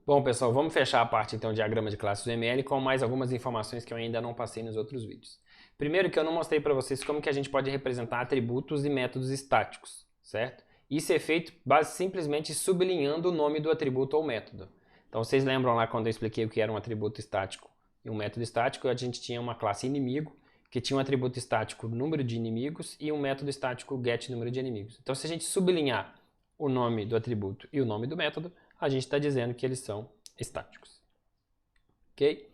Bom, pessoal, vamos fechar a parte então de diagrama de classes do ML com mais algumas informações que eu ainda não passei nos outros vídeos. Primeiro que eu não mostrei para vocês como que a gente pode representar atributos e métodos estáticos, certo? Isso é feito simplesmente sublinhando o nome do atributo ou método. Então vocês lembram lá quando eu expliquei o que era um atributo estático e um método estático, a gente tinha uma classe inimigo que tinha um atributo estático número de inimigos e um método estático get número de inimigos. Então se a gente sublinhar o nome do atributo e o nome do método, a gente está dizendo que eles são estáticos. Ok?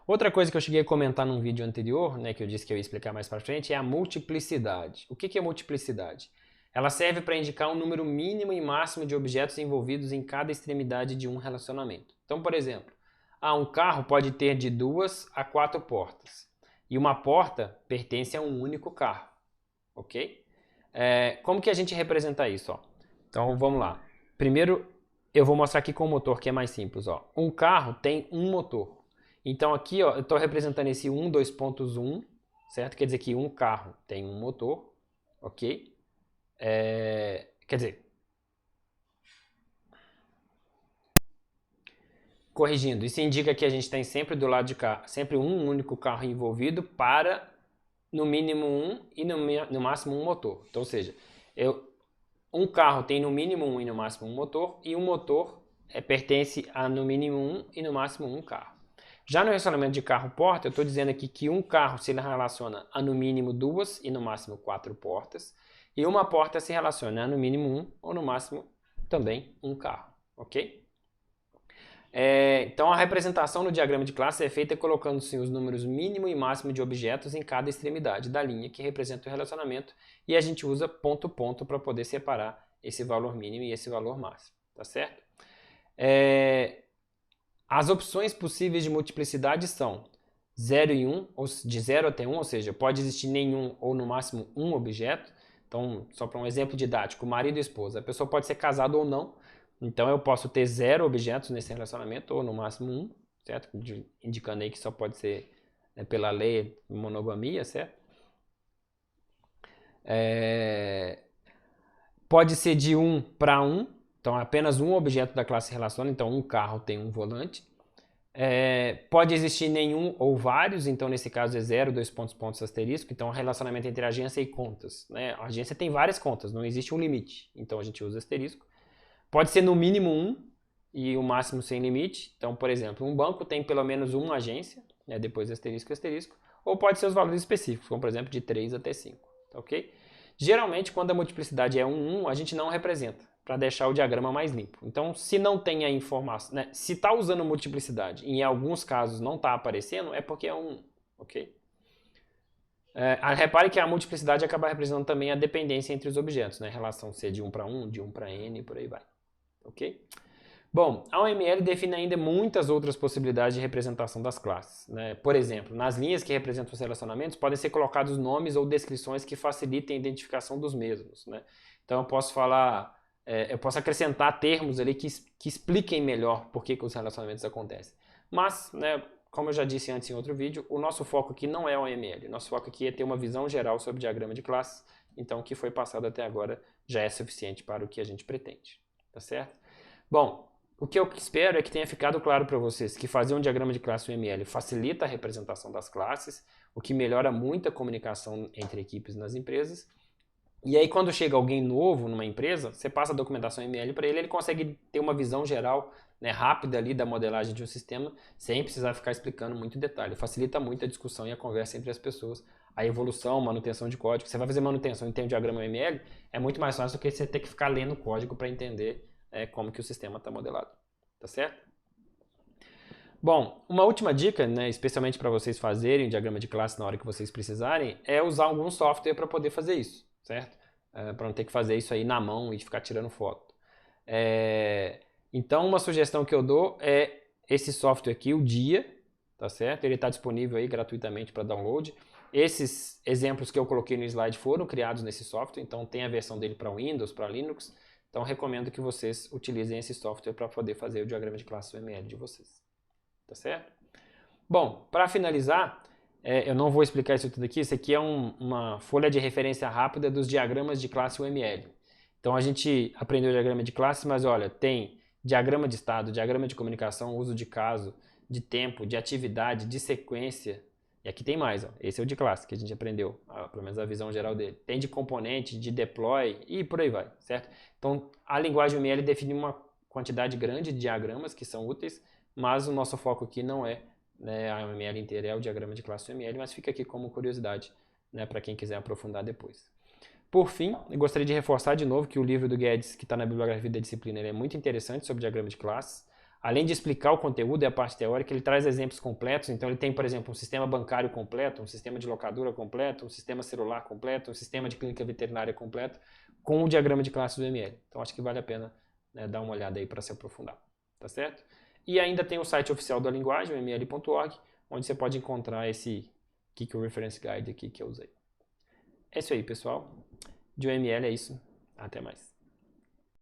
Outra coisa que eu cheguei a comentar num vídeo anterior, né, que eu disse que eu ia explicar mais para frente, é a multiplicidade. O que é multiplicidade? Ela serve para indicar um número mínimo e máximo de objetos envolvidos em cada extremidade de um relacionamento. Então, por exemplo, um carro pode ter de 2 a 4 portas. E uma porta pertence a um único carro. Ok? Como que a gente representa isso? Ó? Então, vamos lá. Primeiro, eu vou mostrar aqui com o motor, que é mais simples. Ó. Um carro tem um motor. Então aqui ó, eu estou representando esse 1, 2.1, certo? Quer dizer que um carro tem um motor, ok? Quer dizer, corrigindo, isso indica que a gente tem sempre do lado de cá, sempre um único carro envolvido para no mínimo um e no máximo um motor. Então, ou seja, um carro tem no mínimo um e no máximo um motor, e um motor pertence a no mínimo um e no máximo um carro. Já no relacionamento de carro-porta, eu estou dizendo aqui que um carro se relaciona a no mínimo 2 e no máximo 4 portas, e uma porta se relaciona a no mínimo 1 ou no máximo também um carro, ok? Então a representação no diagrama de classe é feita colocando sim, os números mínimo e máximo de objetos em cada extremidade da linha que representa o relacionamento, e a gente usa ponto ponto para poder separar esse valor mínimo e esse valor máximo, tá certo? As opções possíveis de multiplicidade são 0 e 1, de 0 até 1, ou seja, pode existir nenhum ou no máximo um objeto. Então, só para um exemplo didático, marido e esposa, a pessoa pode ser casada ou não, então eu posso ter 0 objetos nesse relacionamento ou no máximo 1, certo? Indicando aí que só pode ser pela lei monogamia, certo? Pode ser de 1 para 1, então apenas um objeto da classe relaciona, então um carro tem um volante. Pode existir nenhum ou vários, então nesse caso é 0, 2 pontos, asterisco, então relacionamento entre agência e contas. Né? A agência tem várias contas, não existe um limite, então a gente usa asterisco. Pode ser no mínimo 1 e o máximo sem limite, então por exemplo, um banco tem pelo menos uma agência, né? Depois asterisco, asterisco, ou pode ser os valores específicos, como por exemplo de 3 até 5, tá ok? Geralmente quando a multiplicidade é 1, 1, a gente não representa, para deixar o diagrama mais limpo. Então, se não tem a informação, né, se está usando multiplicidade e em alguns casos não está aparecendo, é porque é 1, ok? Repare que a multiplicidade acaba representando também a dependência entre os objetos, né? Relação ser de 1 para 1, de 1 para n e por aí vai, ok? Bom, a OML define ainda muitas outras possibilidades de representação das classes. Né? Por exemplo, nas linhas que representam os relacionamentos podem ser colocados nomes ou descrições que facilitem a identificação dos mesmos. Né? Então eu posso falar, eu posso acrescentar termos ali que expliquem melhor por que os relacionamentos acontecem. Mas, né, como eu já disse antes em outro vídeo, o nosso foco aqui não é a OML. O nosso foco aqui é ter uma visão geral sobre o diagrama de classes. Então o que foi passado até agora já é suficiente para o que a gente pretende. Tá certo? Bom, o que eu espero é que tenha ficado claro para vocês que fazer um diagrama de classe UML facilita a representação das classes, o que melhora muito a comunicação entre equipes nas empresas. E aí quando chega alguém novo numa empresa, você passa a documentação UML para ele, ele consegue ter uma visão geral, né, rápida ali da modelagem de um sistema, sem precisar ficar explicando muito detalhe. Facilita muito a discussão e a conversa entre as pessoas. A evolução, manutenção de código. Você vai fazer manutenção e tem um diagrama UML, é muito mais fácil do que você ter que ficar lendo o código para entender como que o sistema está modelado, tá certo? Bom, uma última dica, né, especialmente para vocês fazerem o diagrama de classe na hora que vocês precisarem, é usar algum software para poder fazer isso, certo? Para não ter que fazer isso aí na mão e ficar tirando foto. Então, uma sugestão que eu dou é esse software aqui, o Dia, tá certo? Ele está disponível aí gratuitamente para download. Esses exemplos que eu coloquei no slide foram criados nesse software, então tem a versão dele para Windows, para Linux. Então, recomendo que vocês utilizem esse software para poder fazer o diagrama de classe UML de vocês. Tá certo? Bom, para finalizar, eu não vou explicar isso tudo aqui. Isso aqui é uma folha de referência rápida dos diagramas de classe UML. Então, a gente aprendeu o diagrama de classe, mas olha, tem diagrama de estado, diagrama de comunicação, uso de caso, de tempo, de atividade, de sequência. E aqui tem mais, ó. Esse é o de classe que a gente aprendeu, pelo menos a visão geral dele. Tem de componente, de deploy e por aí vai, certo? Então, a linguagem UML define uma quantidade grande de diagramas que são úteis, mas o nosso foco aqui não é, né, a UML inteira, é o diagrama de classe UML, mas fica aqui como curiosidade, né, para quem quiser aprofundar depois. Por fim, eu gostaria de reforçar de novo que o livro do Guedes, que está na bibliografia da disciplina, ele é muito interessante sobre diagrama de classes. Além de explicar o conteúdo e a parte teórica, ele traz exemplos completos. Então, ele tem, por exemplo, um sistema bancário completo, um sistema de locadora completo, um sistema celular completo, um sistema de clínica veterinária completo, com o diagrama de classes do ML. Então, acho que vale a pena, né, dar uma olhada aí para se aprofundar. Tá certo? E ainda tem o site oficial da linguagem, o ml.org, onde você pode encontrar esse Kikyo Reference Guide aqui que eu usei. É isso aí, pessoal. De UML é isso. Até mais.